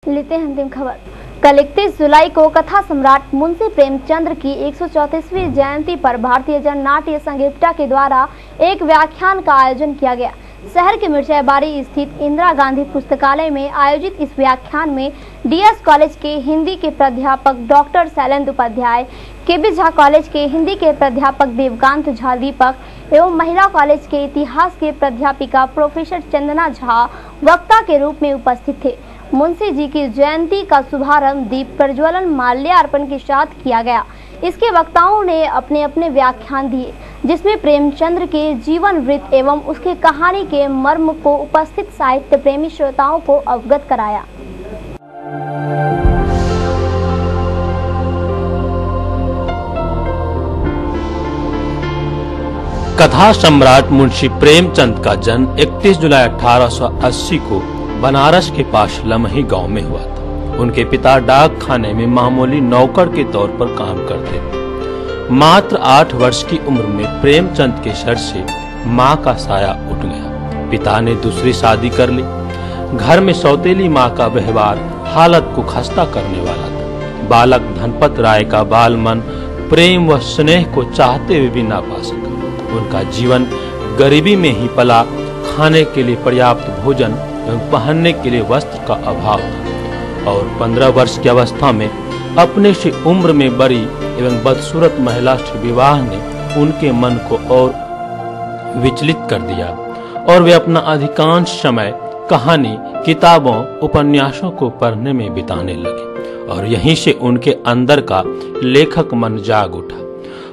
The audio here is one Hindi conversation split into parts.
लेते हैं अंतिम खबर। कल 31 जुलाई को कथा सम्राट मुंशी प्रेमचंद की 134वीं जयंती पर भारतीय जन नाट्य संघ इप्टा के द्वारा एक व्याख्यान का आयोजन किया गया। शहर के मिर्जाबाड़ी स्थित इंदिरा गांधी पुस्तकालय में आयोजित इस व्याख्यान में डीएस कॉलेज के हिंदी के प्राध्यापक डॉक्टर शैलेंद्र उपाध्याय, केबी झा कॉलेज के हिंदी के प्राध्यापक देवकांत झा दीपक एवं महिला कॉलेज के इतिहास के प्राध्यापिका प्रोफेसर चंदना झा वक्ता के रूप में उपस्थित थे। मुंशी जी की जयंती का शुभारंभ दीप प्रज्वलन माल्यार्पण के साथ किया गया। इसके वक्ताओं ने अपने अपने व्याख्यान दिए, जिसमें प्रेमचंद के जीवन वृत्त एवं उसके कहानी के मर्म को उपस्थित साहित्य प्रेमी श्रोताओं को अवगत कराया। कथा सम्राट मुंशी प्रेमचंद का जन्म 31 जुलाई 1880 को बनारस के पास लमही गांव में हुआ था। उनके पिता डाक खाने में मामूली नौकर के तौर पर काम करते थे। मात्र 8 वर्ष की उम्र में प्रेमचंद के सर से मां का साया उठ गया। पिता ने दूसरी शादी कर ली। घर में सौतेली मां का व्यवहार हालत को खस्ता करने वाला था। बालक धनपत राय का बाल मन प्रेम व स्नेह को चाहते हुए भी ना पा सका। उनका जीवन गरीबी में ही पला। खाने के लिए पर्याप्त भोजन एवं पहनने के लिए वस्त्र का अभाव था और 15 वर्ष की अवस्था में अपने से उम्र में बड़ी एवं बदसूरत महिला से विवाह ने उनके मन को और विचलित कर दिया और वे अपना अधिकांश समय कहानी, किताबों, उपन्यासों को पढ़ने में बिताने लगे और यहीं से उनके अंदर का लेखक मन जाग उठा।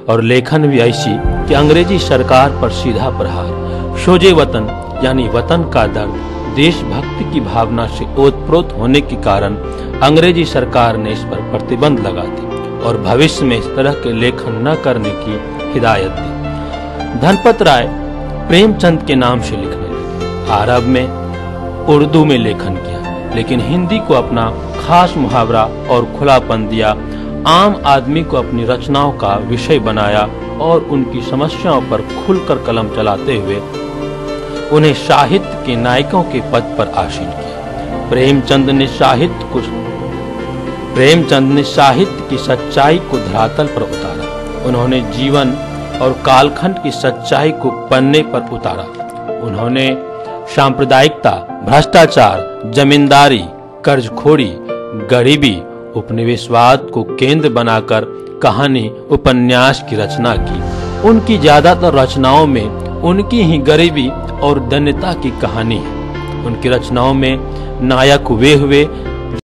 और लेखन भी ऐसी कि अंग्रेजी सरकार पर सीधा प्रहार, सोजे वतन यानी वतन का दर्द, देशभक्ति की भावना से ओतप्रोत होने के कारण अंग्रेजी सरकार ने इस पर प्रतिबंध लगा दी और भविष्य में इस तरह के लेखन न करने की हिदायत दी। धनपत राय प्रेमचंद के नाम से लिखने लगे। अरब में, उर्दू में लेखन किया, लेकिन हिंदी को अपना खास मुहावरा और खुलापन दिया। आम आदमी को अपनी रचनाओं का विषय बनाया और उनकी समस्याओं पर खुलकर कलम चलाते हुए उन्हें साहित्य के नायकों के पद पर आसीन किया। प्रेमचंद ने साहित्य की सच्चाई को धरातल पर उतारा। उन्होंने जीवन और कालखंड की सच्चाई को पन्ने पर उतारा। उन्होंने सांप्रदायिकता, भ्रष्टाचार, जमींदारी, कर्जखोरी, गरीबी, उपनिवेशवाद को केंद्र बनाकर कहानी, उपन्यास की रचना की। उनकी ज्यादातर रचनाओं में उनकी ही गरीबी और दन्यता की कहानी है। उनकी रचनाओं में नायक वे हुए